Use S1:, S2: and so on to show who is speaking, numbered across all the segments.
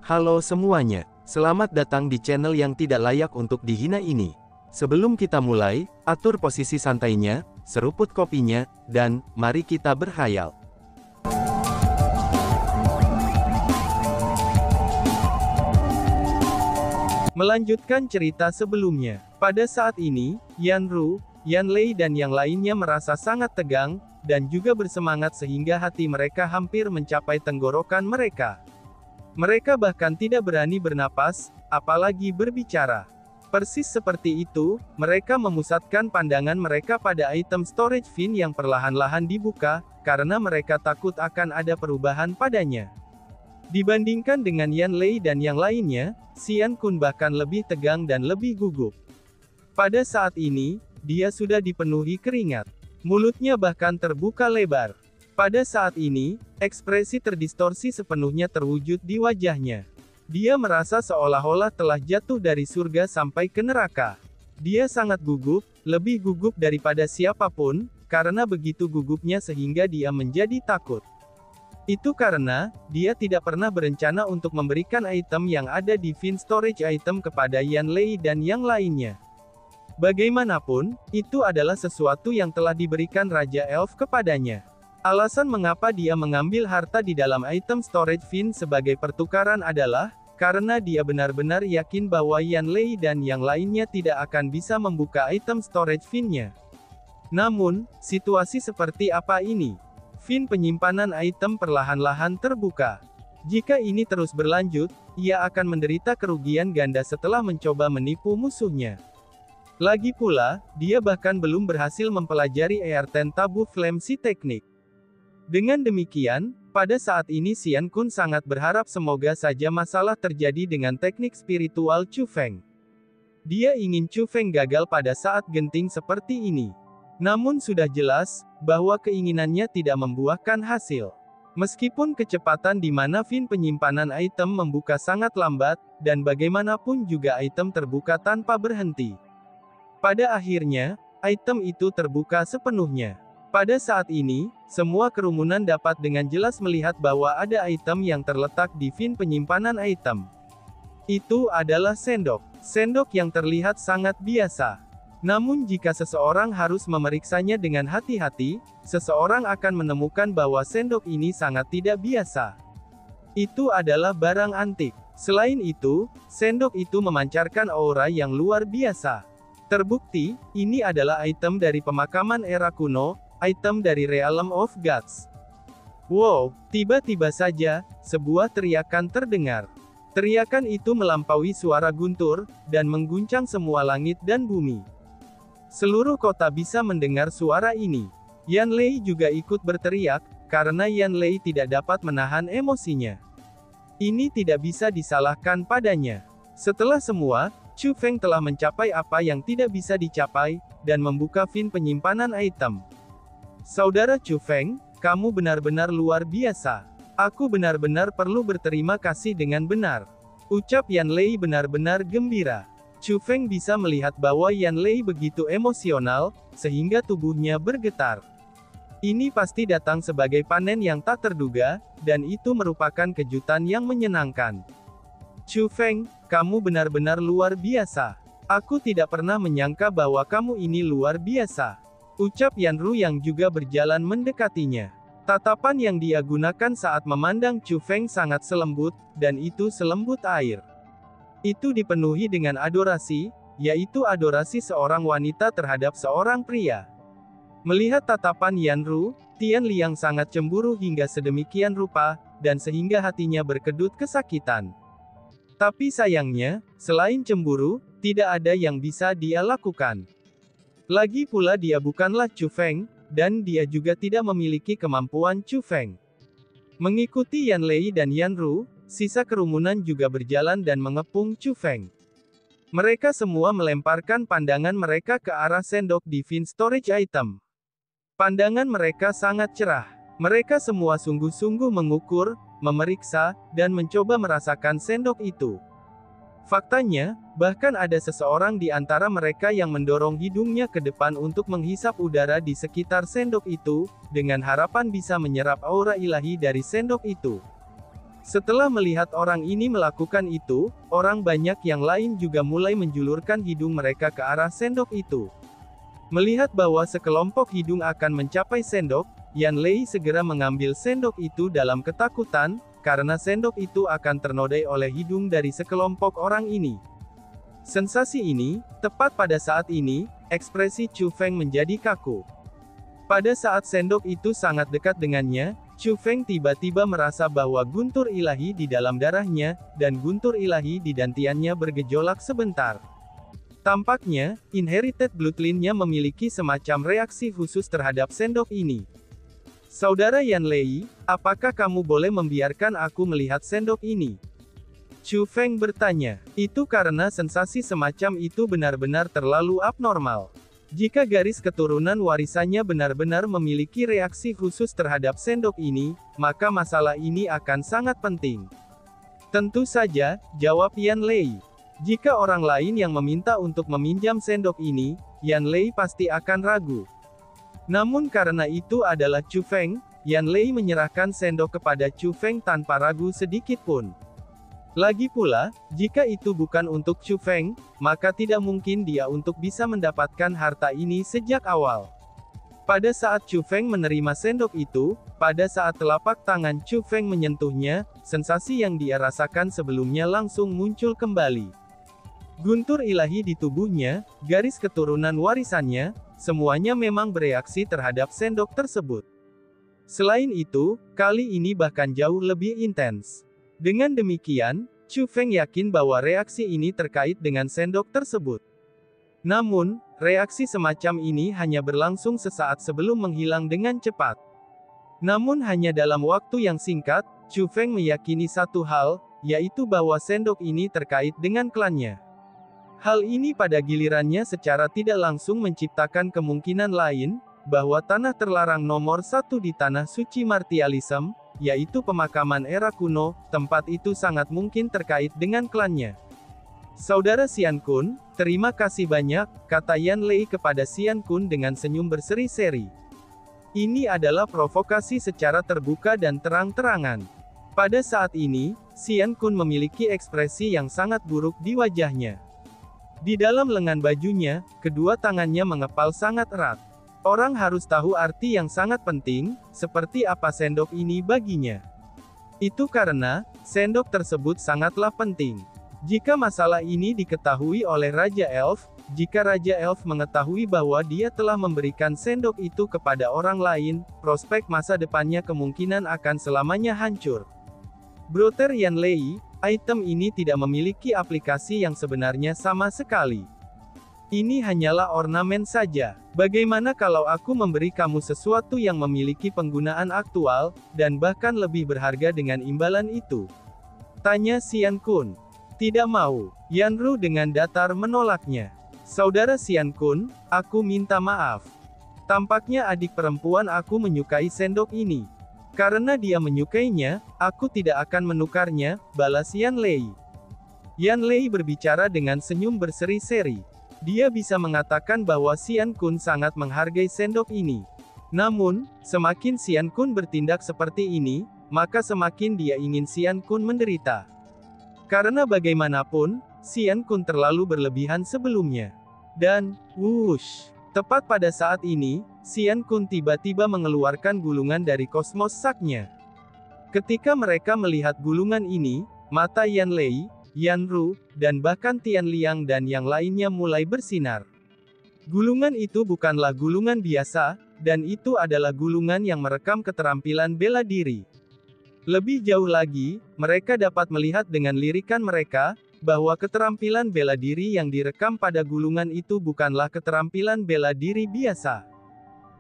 S1: Halo semuanya, selamat datang di channel yang tidak layak untuk dihina ini. Sebelum kita mulai, atur posisi santainya, seruput kopinya, dan mari kita berkhayal. Melanjutkan cerita sebelumnya, pada saat ini, Yan Ru, Yan Lei dan yang lainnya merasa sangat tegang, dan juga bersemangat sehingga hati mereka hampir mencapai tenggorokan mereka. Mereka bahkan tidak berani bernapas, apalagi berbicara. Persis seperti itu, mereka memusatkan pandangan mereka pada item storage fin yang perlahan-lahan dibuka, karena mereka takut akan ada perubahan padanya. Dibandingkan dengan Yan Lei dan yang lainnya, Xian Kun bahkan lebih tegang dan lebih gugup. Pada saat ini, dia sudah dipenuhi keringat. Mulutnya bahkan terbuka lebar. Pada saat ini, ekspresi terdistorsi sepenuhnya terwujud di wajahnya. Dia merasa seolah-olah telah jatuh dari surga sampai ke neraka. Dia sangat gugup, lebih gugup daripada siapapun, karena begitu gugupnya sehingga dia menjadi takut. Itu karena, dia tidak pernah berencana untuk memberikan item yang ada di fin storage item kepada Yan Lei dan yang lainnya. Bagaimanapun, itu adalah sesuatu yang telah diberikan Raja Elf kepadanya. Alasan mengapa dia mengambil harta di dalam item storage fin sebagai pertukaran adalah, karena dia benar-benar yakin bahwa Yan Lei dan yang lainnya tidak akan bisa membuka item storage fin-nya. Namun, situasi seperti apa ini? Fin penyimpanan item perlahan-lahan terbuka. Jika ini terus berlanjut, ia akan menderita kerugian ganda setelah mencoba menipu musuhnya. Lagi pula, dia bahkan belum berhasil mempelajari Air-10 Tabu Flame Sea Technique. Dengan demikian, pada saat ini Xian Kun sangat berharap semoga saja masalah terjadi dengan teknik spiritual Chu Feng. Dia ingin Chu Feng gagal pada saat genting seperti ini. Namun sudah jelas, bahwa keinginannya tidak membuahkan hasil. Meskipun kecepatan di mana fin penyimpanan item membuka sangat lambat, dan bagaimanapun juga item terbuka tanpa berhenti. Pada akhirnya, item itu terbuka sepenuhnya. Pada saat ini, semua kerumunan dapat dengan jelas melihat bahwa ada item yang terletak di fin penyimpanan item. Itu adalah sendok. Sendok yang terlihat sangat biasa. Namun jika seseorang harus memeriksanya dengan hati-hati, seseorang akan menemukan bahwa sendok ini sangat tidak biasa. Itu adalah barang antik. Selain itu, sendok itu memancarkan aura yang luar biasa. Terbukti, ini adalah item dari pemakaman era kuno, item dari Realm of Gods. Wow, tiba-tiba saja, sebuah teriakan terdengar. Teriakan itu melampaui suara guntur, dan mengguncang semua langit dan bumi. Seluruh kota bisa mendengar suara ini. Yan Lei juga ikut berteriak, karena Yan Lei tidak dapat menahan emosinya. Ini tidak bisa disalahkan padanya. Setelah semua, Chu Feng telah mencapai apa yang tidak bisa dicapai, dan membuka fin penyimpanan item. Saudara Chu Feng, kamu benar-benar luar biasa. Aku benar-benar perlu berterima kasih dengan benar. Ucap Yan Lei benar-benar gembira. Chu Feng bisa melihat bahwa Yan Lei begitu emosional, sehingga tubuhnya bergetar. Ini pasti datang sebagai panen yang tak terduga, dan itu merupakan kejutan yang menyenangkan. Chu Feng, kamu benar-benar luar biasa. Aku tidak pernah menyangka bahwa kamu ini luar biasa. Ucap Yan Ru yang juga berjalan mendekatinya. Tatapan yang dia gunakan saat memandang Chu Feng sangat selembut, dan itu selembut air. Itu dipenuhi dengan adorasi, yaitu adorasi seorang wanita terhadap seorang pria. Melihat tatapan Yan Ru, Tian Liang sangat cemburu hingga sedemikian rupa, dan sehingga hatinya berkedut kesakitan. Tapi sayangnya, selain cemburu, tidak ada yang bisa dia lakukan. Lagi pula dia bukanlah Chu Feng, dan dia juga tidak memiliki kemampuan Chu Feng. Mengikuti Yan Lei dan Yan Ru, sisa kerumunan juga berjalan dan mengepung Chu Feng. Mereka semua melemparkan pandangan mereka ke arah sendok di fin storage item. Pandangan mereka sangat cerah. Mereka semua sungguh-sungguh mengukur, memeriksa, dan mencoba merasakan sendok itu. Faktanya, bahkan ada seseorang di antara mereka yang mendorong hidungnya ke depan untuk menghisap udara di sekitar sendok itu, dengan harapan bisa menyerap aura ilahi dari sendok itu. Setelah melihat orang ini melakukan itu, orang banyak yang lain juga mulai menjulurkan hidung mereka ke arah sendok itu. Melihat bahwa sekelompok hidung akan mencapai sendok, Yan Lei segera mengambil sendok itu dalam ketakutan, karena sendok itu akan ternodai oleh hidung dari sekelompok orang ini. Sensasi ini, tepat pada saat ini, ekspresi Chu Feng menjadi kaku. Pada saat sendok itu sangat dekat dengannya, Chu Feng tiba-tiba merasa bahwa guntur ilahi di dalam darahnya, dan guntur ilahi di dantiannya bergejolak sebentar. Tampaknya, inherited bloodline-nya memiliki semacam reaksi khusus terhadap sendok ini. Saudara Yan Lei, apakah kamu boleh membiarkan aku melihat sendok ini? Chu Feng bertanya. Itu karena sensasi semacam itu benar-benar terlalu abnormal. Jika garis keturunan warisannya benar-benar memiliki reaksi khusus terhadap sendok ini, maka masalah ini akan sangat penting. Tentu saja, jawab Yan Lei. Jika orang lain yang meminta untuk meminjam sendok ini, Yan Lei pasti akan ragu. Namun karena itu adalah Chu Feng, Yan Lei menyerahkan sendok kepada Chu Feng tanpa ragu sedikit pun. Lagi pula, jika itu bukan untuk Chu Feng, maka tidak mungkin dia untuk bisa mendapatkan harta ini sejak awal. Pada saat Chu Feng menerima sendok itu, pada saat telapak tangan Chu Feng menyentuhnya, sensasi yang dia rasakan sebelumnya langsung muncul kembali. Guntur ilahi di tubuhnya, garis keturunan warisannya, semuanya memang bereaksi terhadap sendok tersebut. Selain itu, kali ini bahkan jauh lebih intens. Dengan demikian, Chu Feng yakin bahwa reaksi ini terkait dengan sendok tersebut. Namun, reaksi semacam ini hanya berlangsung sesaat sebelum menghilang dengan cepat. Namun hanya dalam waktu yang singkat, Chu Feng meyakini satu hal, yaitu bahwa sendok ini terkait dengan klannya. Hal ini pada gilirannya secara tidak langsung menciptakan kemungkinan lain, bahwa tanah terlarang nomor 1 di Tanah Suci Martialism, yaitu pemakaman era kuno, tempat itu sangat mungkin terkait dengan klannya. Saudara Xian Kun, terima kasih banyak, kata Yan Lei kepada Xian Kun dengan senyum berseri-seri. Ini adalah provokasi secara terbuka dan terang-terangan. Pada saat ini, Xian Kun memiliki ekspresi yang sangat buruk di wajahnya. Di dalam lengan bajunya, kedua tangannya mengepal sangat erat. Orang harus tahu arti yang sangat penting, seperti apa sendok ini baginya. Itu karena, sendok tersebut sangatlah penting. Jika masalah ini diketahui oleh Raja Elf, jika Raja Elf mengetahui bahwa dia telah memberikan sendok itu kepada orang lain, prospek masa depannya kemungkinan akan selamanya hancur. Brother Yan Lei, item ini tidak memiliki aplikasi yang sebenarnya sama sekali. Ini hanyalah ornamen saja. Bagaimana kalau aku memberi kamu sesuatu yang memiliki penggunaan aktual, dan bahkan lebih berharga dengan imbalan itu? Tanya Xian Kun. Tidak mau. Yan Ru dengan datar menolaknya. Saudara Xian Kun, aku minta maaf. Tampaknya adik perempuan aku menyukai sendok ini. Karena dia menyukainya, aku tidak akan menukarnya, balas Yan Lei. Yan Lei berbicara dengan senyum berseri-seri. Dia bisa mengatakan bahwa Xian Kun sangat menghargai sendok ini. Namun, semakin Xian Kun bertindak seperti ini, maka semakin dia ingin Xian Kun menderita. Karena bagaimanapun, Xian Kun terlalu berlebihan sebelumnya. Dan, wush, tepat pada saat ini, Xian Kun tiba-tiba mengeluarkan gulungan dari kosmos saknya. Ketika mereka melihat gulungan ini, mata Yan Lei, Yan Ru, dan bahkan Tian Liang dan yang lainnya mulai bersinar. Gulungan itu bukanlah gulungan biasa, dan itu adalah gulungan yang merekam keterampilan bela diri. Lebih jauh lagi, mereka dapat melihat dengan lirikan mereka, bahwa keterampilan bela diri yang direkam pada gulungan itu bukanlah keterampilan bela diri biasa.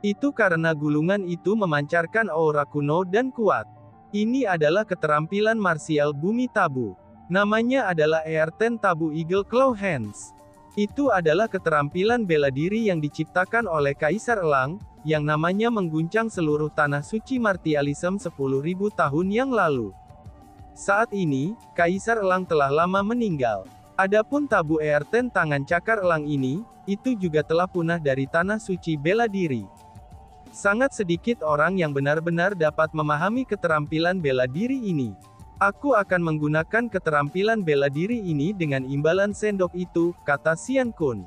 S1: Itu karena gulungan itu memancarkan aura kuno dan kuat. Ini adalah keterampilan marsial bumi tabu. Namanya adalah Earthen Tabu Eagle Claw Hands. Itu adalah keterampilan bela diri yang diciptakan oleh Kaisar Elang, yang namanya mengguncang seluruh tanah suci Martialism 10.000 tahun yang lalu. Saat ini, Kaisar Elang telah lama meninggal. Adapun tabu Earthen tangan cakar elang ini, itu juga telah punah dari tanah suci bela diri. Sangat sedikit orang yang benar-benar dapat memahami keterampilan bela diri ini. Aku akan menggunakan keterampilan bela diri ini dengan imbalan sendok itu, kata Xian Kun.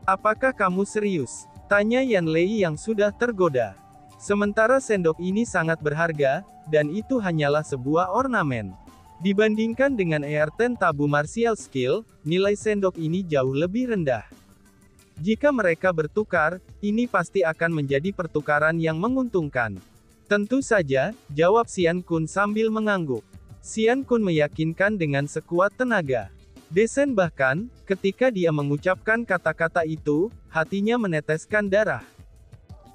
S1: Apakah kamu serius? Tanya Yan Lei yang sudah tergoda. Sementara sendok ini sangat berharga, dan itu hanyalah sebuah ornamen. Dibandingkan dengan ER-10 tabu martial skill, nilai sendok ini jauh lebih rendah. Jika mereka bertukar, ini pasti akan menjadi pertukaran yang menguntungkan. Tentu saja, jawab Xian Kun sambil mengangguk. Xian Kun meyakinkan dengan sekuat tenaga. Desen bahkan, ketika dia mengucapkan kata-kata itu, hatinya meneteskan darah.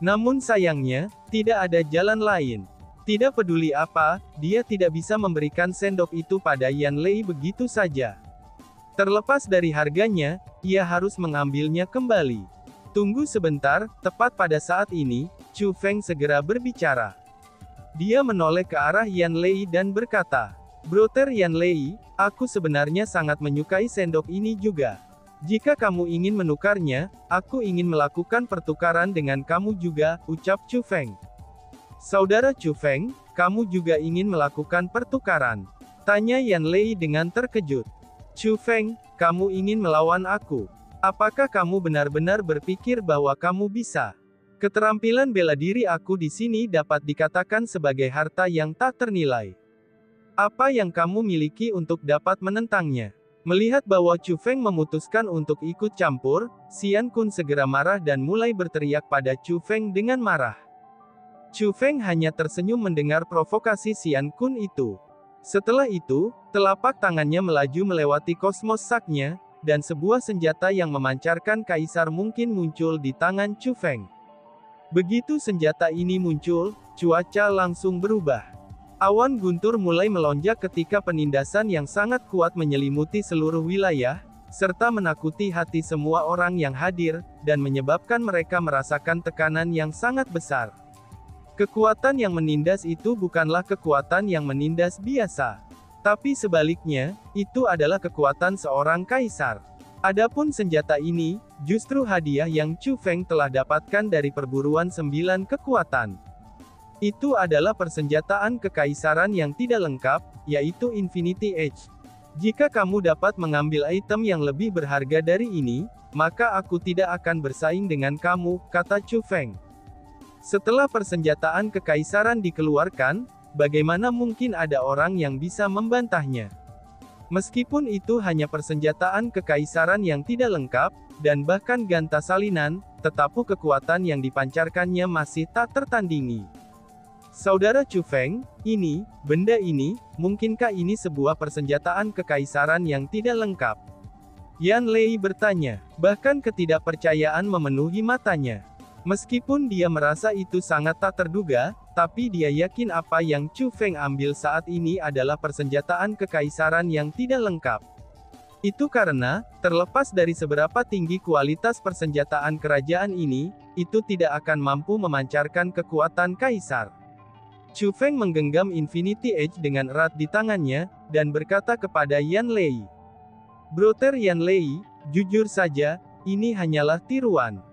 S1: Namun sayangnya, tidak ada jalan lain. Tidak peduli apa, dia tidak bisa memberikan sendok itu pada Yan Lei begitu saja. Terlepas dari harganya, ia harus mengambilnya kembali. Tunggu sebentar, tepat pada saat ini, Chu Feng segera berbicara. Dia menoleh ke arah Yan Lei dan berkata, "Brother Yan Lei, aku sebenarnya sangat menyukai sendok ini juga. Jika kamu ingin menukarnya, aku ingin melakukan pertukaran dengan kamu juga," ucap Chu Feng. "Saudara Chu Feng, kamu juga ingin melakukan pertukaran?" tanya Yan Lei dengan terkejut. "Chu Feng, kamu ingin melawan aku? Apakah kamu benar-benar berpikir bahwa kamu bisa? Keterampilan bela diri aku di sini dapat dikatakan sebagai harta yang tak ternilai. Apa yang kamu miliki untuk dapat menentangnya?" Melihat bahwa Chu Feng memutuskan untuk ikut campur, Xian Kun segera marah dan mulai berteriak pada Chu Feng dengan marah. Chu Feng hanya tersenyum mendengar provokasi Xian Kun itu. Setelah itu, telapak tangannya melaju melewati kosmos saknya, dan sebuah senjata yang memancarkan kaisar mungkin muncul di tangan Chu Feng. Begitu senjata ini muncul, cuaca langsung berubah. Awan guntur mulai melonjak ketika penindasan yang sangat kuat menyelimuti seluruh wilayah, serta menakuti hati semua orang yang hadir, dan menyebabkan mereka merasakan tekanan yang sangat besar. Kekuatan yang menindas itu bukanlah kekuatan yang menindas biasa. Tapi sebaliknya, itu adalah kekuatan seorang kaisar. Adapun senjata ini, justru hadiah yang Chu Feng telah dapatkan dari perburuan 9 kekuatan. Itu adalah persenjataan kekaisaran yang tidak lengkap, yaitu Infinity Edge. Jika kamu dapat mengambil item yang lebih berharga dari ini, maka aku tidak akan bersaing dengan kamu, kata Chu Feng. Setelah persenjataan kekaisaran dikeluarkan, bagaimana mungkin ada orang yang bisa membantahnya? Meskipun itu hanya persenjataan kekaisaran yang tidak lengkap, dan bahkan ganta salinan, tetapi kekuatan yang dipancarkannya masih tak tertandingi. Saudara Chu Feng, benda ini, mungkinkah ini sebuah persenjataan kekaisaran yang tidak lengkap? Yan Lei bertanya, bahkan ketidakpercayaan memenuhi matanya. Meskipun dia merasa itu sangat tak terduga, tapi dia yakin apa yang Chu Feng ambil saat ini adalah persenjataan kekaisaran yang tidak lengkap. Itu karena, terlepas dari seberapa tinggi kualitas persenjataan kerajaan ini, itu tidak akan mampu memancarkan kekuatan kaisar. Chu Feng menggenggam Infinity Edge dengan erat di tangannya, dan berkata kepada Yan Lei. Brother Yan Lei, jujur saja, ini hanyalah tiruan.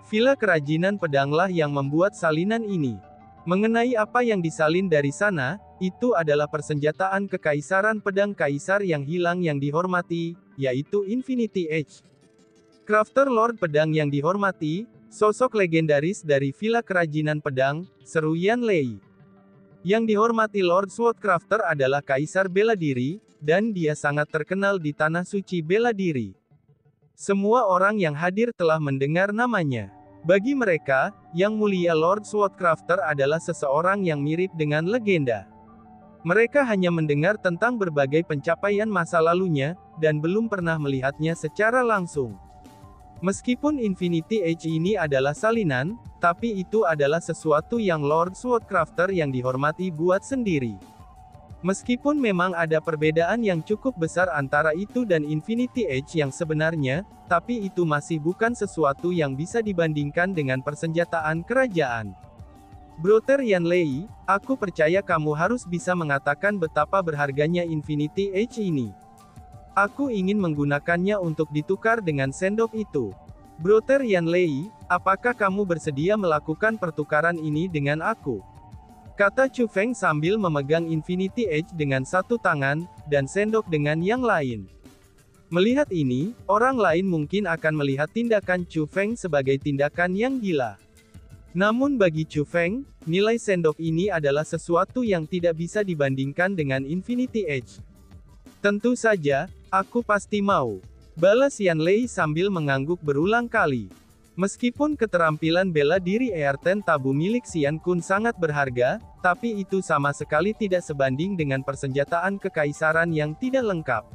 S1: Villa Kerajinan Pedanglah yang membuat salinan ini. Mengenai apa yang disalin dari sana, itu adalah persenjataan kekaisaran pedang kaisar yang hilang yang dihormati, yaitu Infinity Edge. Crafter Lord Pedang yang dihormati, sosok legendaris dari Villa Kerajinan Pedang, seru Yan Lei. Yang dihormati Lord Swordcrafter adalah kaisar bela diri, dan dia sangat terkenal di tanah suci bela diri. Semua orang yang hadir telah mendengar namanya. Bagi mereka, Yang Mulia Lord Swordcrafter adalah seseorang yang mirip dengan legenda. Mereka hanya mendengar tentang berbagai pencapaian masa lalunya, dan belum pernah melihatnya secara langsung. Meskipun Infinity Edge ini adalah salinan, tapi itu adalah sesuatu yang Lord Swordcrafter yang dihormati buat sendiri. Meskipun memang ada perbedaan yang cukup besar antara itu dan Infinity Edge yang sebenarnya, tapi itu masih bukan sesuatu yang bisa dibandingkan dengan persenjataan kerajaan. Brother Yan Lei, aku percaya kamu harus bisa mengatakan betapa berharganya Infinity Edge ini. Aku ingin menggunakannya untuk ditukar dengan sendok itu. Brother Yan Lei, apakah kamu bersedia melakukan pertukaran ini dengan aku? kata Chu Feng sambil memegang Infinity Edge dengan satu tangan, dan sendok dengan yang lain. Melihat ini, orang lain mungkin akan melihat tindakan Chu Feng sebagai tindakan yang gila. Namun bagi Chu Feng, nilai sendok ini adalah sesuatu yang tidak bisa dibandingkan dengan Infinity Edge. Tentu saja, aku pasti mau, balas Yan Lei sambil mengangguk berulang kali. Meskipun keterampilan bela diri Earthen Tabu milik Xian Kun sangat berharga, tapi itu sama sekali tidak sebanding dengan persenjataan kekaisaran yang tidak lengkap.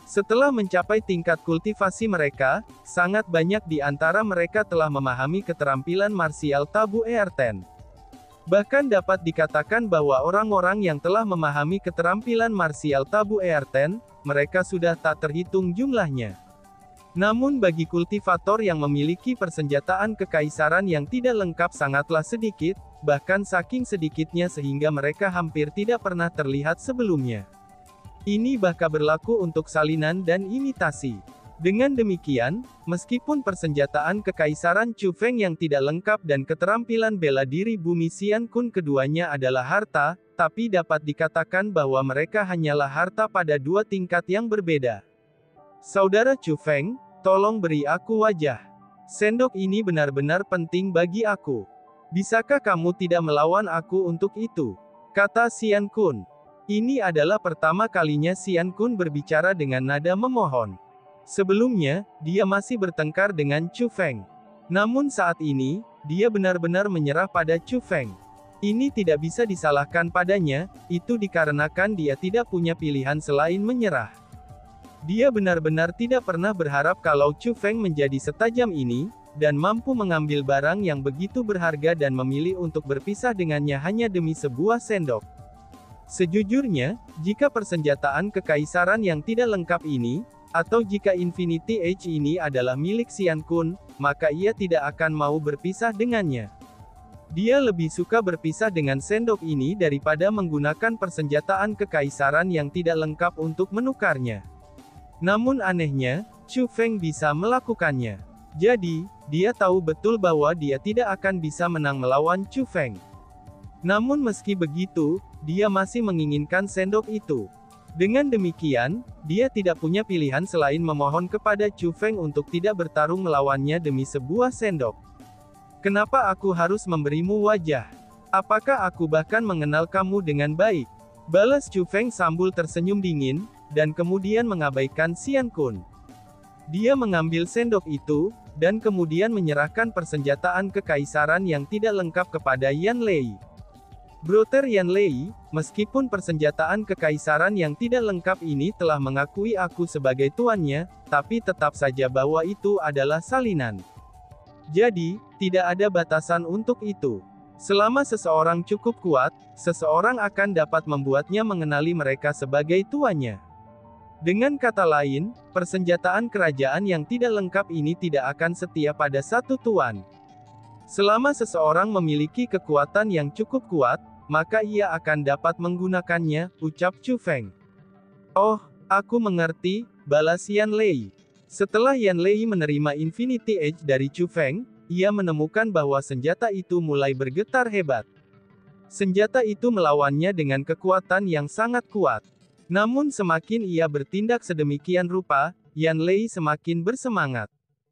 S1: Setelah mencapai tingkat kultivasi mereka, sangat banyak di antara mereka telah memahami keterampilan marsial Tabu Earthen. Bahkan dapat dikatakan bahwa orang-orang yang telah memahami keterampilan marsial Tabu Earthen, mereka sudah tak terhitung jumlahnya. Namun bagi kultivator yang memiliki persenjataan kekaisaran yang tidak lengkap sangatlah sedikit, bahkan saking sedikitnya sehingga mereka hampir tidak pernah terlihat sebelumnya. Ini bahkan berlaku untuk salinan dan imitasi. Dengan demikian, meskipun persenjataan kekaisaran Chu Feng yang tidak lengkap dan keterampilan bela diri bumi Xian Kun keduanya adalah harta, tapi dapat dikatakan bahwa mereka hanyalah harta pada dua tingkat yang berbeda. Saudara Chu Feng, tolong beri aku wajah. Sendok ini benar-benar penting bagi aku. Bisakah kamu tidak melawan aku untuk itu? Kata Xian Kun. Ini adalah pertama kalinya Xian Kun berbicara dengan nada memohon. Sebelumnya, dia masih bertengkar dengan Chu Feng. Namun saat ini, dia benar-benar menyerah pada Chu Feng. Ini tidak bisa disalahkan padanya, itu dikarenakan dia tidak punya pilihan selain menyerah. Dia benar-benar tidak pernah berharap kalau Chu Feng menjadi setajam ini, dan mampu mengambil barang yang begitu berharga dan memilih untuk berpisah dengannya hanya demi sebuah sendok. Sejujurnya, jika persenjataan kekaisaran yang tidak lengkap ini, atau jika Infinity Edge ini adalah milik Xian Kun, maka ia tidak akan mau berpisah dengannya. Dia lebih suka berpisah dengan sendok ini daripada menggunakan persenjataan kekaisaran yang tidak lengkap untuk menukarnya. Namun anehnya, Chu Feng bisa melakukannya. Jadi, dia tahu betul bahwa dia tidak akan bisa menang melawan Chu Feng. Namun meski begitu, dia masih menginginkan sendok itu. Dengan demikian, dia tidak punya pilihan selain memohon kepada Chu Feng untuk tidak bertarung melawannya demi sebuah sendok. Kenapa aku harus memberimu wajah? Apakah aku bahkan mengenal kamu dengan baik? Balas Chu Feng sambil tersenyum dingin, dan kemudian mengabaikan Xian Kun. Dia mengambil sendok itu, dan kemudian menyerahkan persenjataan kekaisaran yang tidak lengkap kepada Yan Lei. Brother Yan Lei, meskipun persenjataan kekaisaran yang tidak lengkap ini telah mengakui aku sebagai tuannya, tapi tetap saja bahwa itu adalah salinan. Jadi, tidak ada batasan untuk itu. Selama seseorang cukup kuat, seseorang akan dapat membuatnya mengenali mereka sebagai tuannya. Dengan kata lain, persenjataan kerajaan yang tidak lengkap ini tidak akan setia pada satu tuan. Selama seseorang memiliki kekuatan yang cukup kuat, maka ia akan dapat menggunakannya, ucap Chu Feng. Oh, aku mengerti, balas Yan Lei. Setelah Yan Lei menerima Infinity Edge dari Chu Feng, ia menemukan bahwa senjata itu mulai bergetar hebat. Senjata itu melawannya dengan kekuatan yang sangat kuat. Namun semakin ia bertindak sedemikian rupa, Yan Lei semakin bersemangat.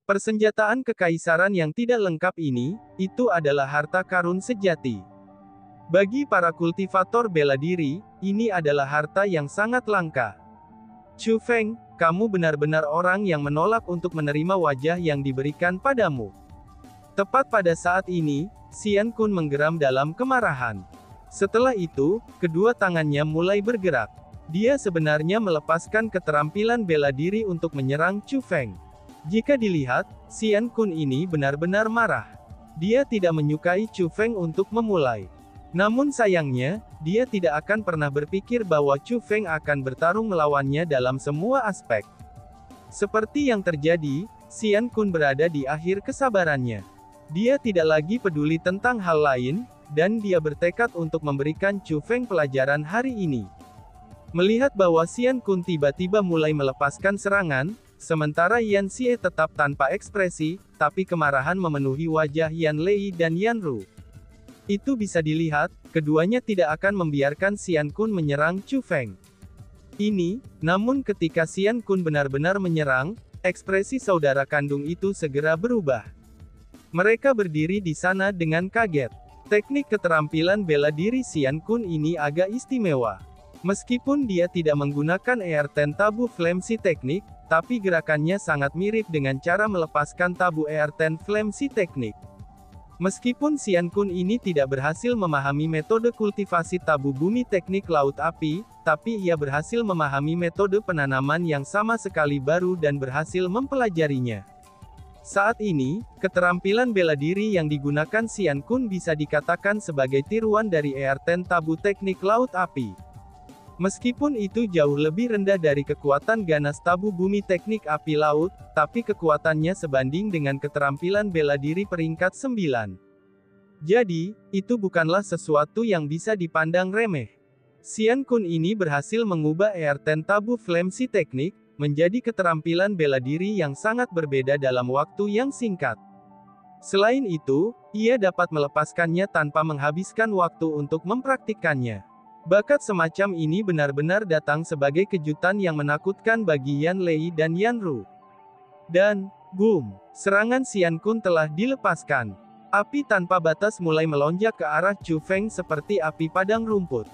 S1: Persenjataan kekaisaran yang tidak lengkap ini, itu adalah harta karun sejati. Bagi para kultivator bela diri, ini adalah harta yang sangat langka. Chu Feng, kamu benar-benar orang yang menolak untuk menerima wajah yang diberikan padamu. Tepat pada saat ini, Xian Kun menggeram dalam kemarahan. Setelah itu, kedua tangannya mulai bergerak. Dia sebenarnya melepaskan keterampilan bela diri untuk menyerang Chu Feng. Jika dilihat, Xian Kun ini benar-benar marah. Dia tidak menyukai Chu Feng untuk memulai. Namun sayangnya, dia tidak akan pernah berpikir bahwa Chu Feng akan bertarung melawannya dalam semua aspek. Seperti yang terjadi, Xian Kun berada di akhir kesabarannya. Dia tidak lagi peduli tentang hal lain, dan dia bertekad untuk memberikan Chu Feng pelajaran hari ini. Melihat bahwa Xian Kun tiba-tiba mulai melepaskan serangan, sementara Yan Xie tetap tanpa ekspresi, tapi kemarahan memenuhi wajah Yan Lei dan Yan Ru. Itu bisa dilihat, keduanya tidak akan membiarkan Xian Kun menyerang Chu Feng. Namun ketika Xian Kun benar-benar menyerang, ekspresi saudara kandung itu segera berubah. Mereka berdiri di sana dengan kaget. Teknik keterampilan bela diri Xian Kun ini agak istimewa. Meskipun dia tidak menggunakan ER-10 tabu Flamesi teknik, tapi gerakannya sangat mirip dengan cara melepaskan tabu ER-10 Flamesi teknik. Meskipun Xian Kun ini tidak berhasil memahami metode kultivasi tabu bumi teknik laut api, tapi ia berhasil memahami metode penanaman yang sama sekali baru dan berhasil mempelajarinya. Saat ini, keterampilan bela diri yang digunakan Xian Kun bisa dikatakan sebagai tiruan dari ER-10 tabu teknik laut api. Meskipun itu jauh lebih rendah dari kekuatan ganas tabu bumi teknik api laut, tapi kekuatannya sebanding dengan keterampilan bela diri peringkat 9. Jadi, itu bukanlah sesuatu yang bisa dipandang remeh. Xian Kun ini berhasil mengubah ER-10 tabu Flamesi teknik, menjadi keterampilan bela diri yang sangat berbeda dalam waktu yang singkat. Selain itu, ia dapat melepaskannya tanpa menghabiskan waktu untuk mempraktikkannya. Bakat semacam ini benar-benar datang sebagai kejutan yang menakutkan bagi Yan Lei dan Yan Ru. Dan, boom! Serangan Xian Kun telah dilepaskan. Api tanpa batas mulai melonjak ke arah Chu Feng seperti api padang rumput.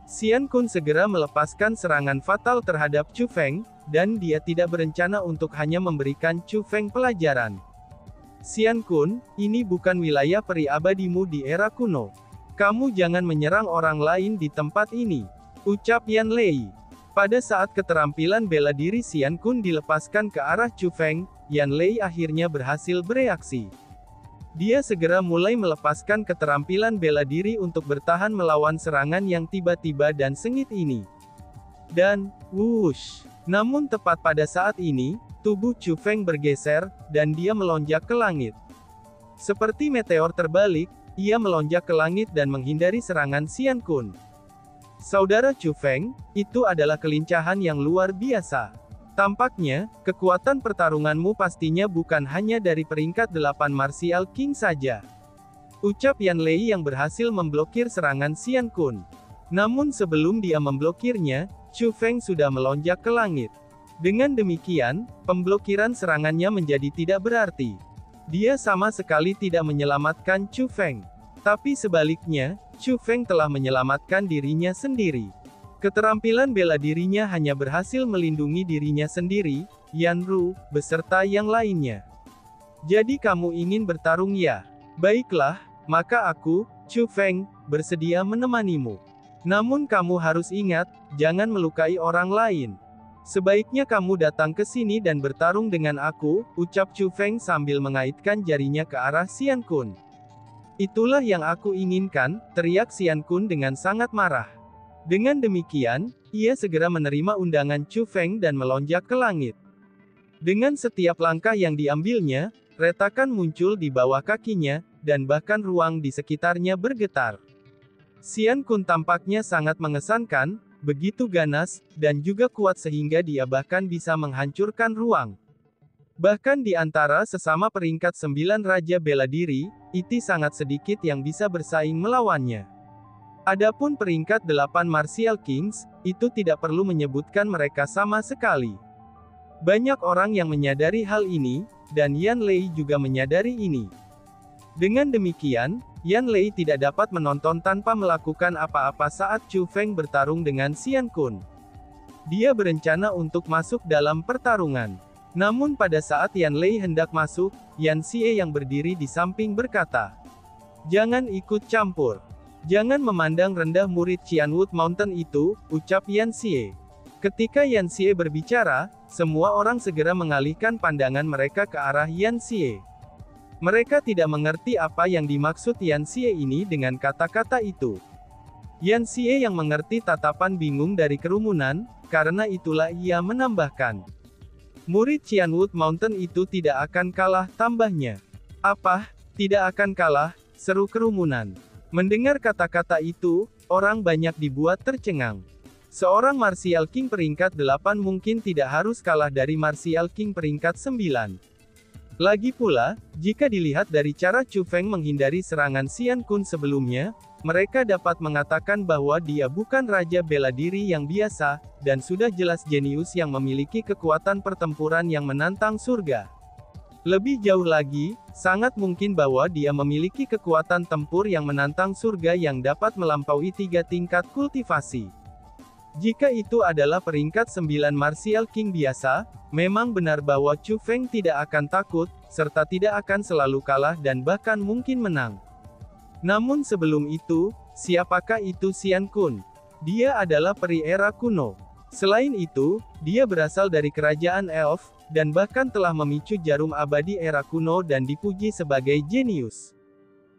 S1: Xian Kun segera melepaskan serangan fatal terhadap Chu Feng, dan dia tidak berencana untuk hanya memberikan Chu Feng pelajaran. Xian Kun, ini bukan wilayah peri abadimu di era kuno. Kamu jangan menyerang orang lain di tempat ini, ucap Yan Lei. Pada saat keterampilan bela diri Xian Kun dilepaskan ke arah Chu Feng, Yan Lei akhirnya berhasil bereaksi. Dia segera mulai melepaskan keterampilan bela diri untuk bertahan melawan serangan yang tiba-tiba dan sengit ini. Dan, wush! Namun tepat pada saat ini, tubuh Chu Feng bergeser, dan dia melonjak ke langit. Seperti meteor terbalik, ia melonjak ke langit dan menghindari serangan Xian Kun. Saudara Chu Feng, itu adalah kelincahan yang luar biasa. Tampaknya, kekuatan pertarunganmu pastinya bukan hanya dari peringkat 8 Martial King saja. Ucap Yan Lei yang berhasil memblokir serangan Xian Kun. Namun sebelum dia memblokirnya, Chu Feng sudah melonjak ke langit. Dengan demikian, pemblokiran serangannya menjadi tidak berarti. Dia sama sekali tidak menyelamatkan Chu Feng. Tapi sebaliknya, Chu Feng telah menyelamatkan dirinya sendiri. Keterampilan bela dirinya hanya berhasil melindungi dirinya sendiri, Yan Ru, beserta yang lainnya. Jadi kamu ingin bertarung ya? Baiklah, maka aku, Chu Feng, bersedia menemanimu. Namun kamu harus ingat, jangan melukai orang lain. Sebaiknya kamu datang ke sini dan bertarung dengan aku, ucap Chu Feng sambil mengaitkan jarinya ke arah Xian Kun. Itulah yang aku inginkan, teriak Xian Kun dengan sangat marah. Dengan demikian, ia segera menerima undangan Chu Feng dan melonjak ke langit. Dengan setiap langkah yang diambilnya, retakan muncul di bawah kakinya, dan bahkan ruang di sekitarnya bergetar. Xian Kun tampaknya sangat mengesankan, begitu ganas, dan juga kuat sehingga dia bahkan bisa menghancurkan ruang. Bahkan di antara sesama peringkat 9 Raja Bela Diri, itu sangat sedikit yang bisa bersaing melawannya. Adapun peringkat 8 Martial Kings, itu tidak perlu menyebutkan mereka sama sekali. Banyak orang yang menyadari hal ini, dan Yan Lei juga menyadari ini. Dengan demikian, Yan Lei tidak dapat menonton tanpa melakukan apa-apa saat Chu Feng bertarung dengan Xian Kun. Dia berencana untuk masuk dalam pertarungan. Namun pada saat Yan Lei hendak masuk, Yan Xie yang berdiri di samping berkata, "Jangan ikut campur. Jangan memandang rendah murid Qianwood Mountain itu," ucap Yan Xie. Ketika Yan Xie berbicara, semua orang segera mengalihkan pandangan mereka ke arah Yan Xie. Mereka tidak mengerti apa yang dimaksud Yan Xie ini dengan kata-kata itu. Yan Xie yang mengerti tatapan bingung dari kerumunan, karena itulah ia menambahkan. Murid Qianwood Mountain itu tidak akan kalah, tambahnya. Apa? Tidak akan kalah, seru kerumunan. Mendengar kata-kata itu, orang banyak dibuat tercengang. Seorang Martial King peringkat 8 mungkin tidak harus kalah dari Martial King peringkat 9. Lagi pula, jika dilihat dari cara Chu Feng menghindari serangan Xian Kun sebelumnya, mereka dapat mengatakan bahwa dia bukan raja bela diri yang biasa, dan sudah jelas jenius yang memiliki kekuatan pertempuran yang menantang surga. Lebih jauh lagi, sangat mungkin bahwa dia memiliki kekuatan tempur yang menantang surga yang dapat melampaui 3 tingkat kultivasi. Jika itu adalah peringkat 9 Martial King biasa, memang benar bahwa Chu Feng tidak akan takut, serta tidak akan selalu kalah dan bahkan mungkin menang. Namun sebelum itu, siapakah itu Xian Kun? Dia adalah peri era kuno. Selain itu, dia berasal dari kerajaan Elf, dan bahkan telah memicu jarum abadi era kuno dan dipuji sebagai jenius.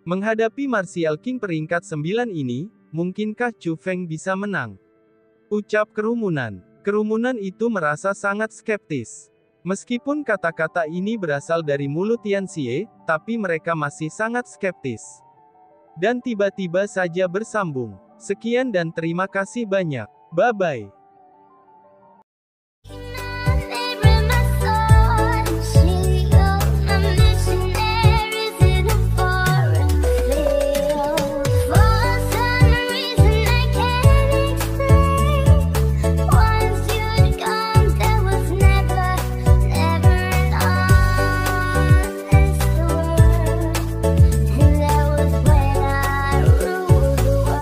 S1: Menghadapi Martial King peringkat 9 ini, mungkinkah Chu Feng bisa menang? Ucap kerumunan. Kerumunan itu merasa sangat skeptis. Meskipun kata-kata ini berasal dari mulut Yan Xie, tapi mereka masih sangat skeptis. Dan tiba-tiba saja bersambung. Sekian dan terima kasih banyak. Bye-bye.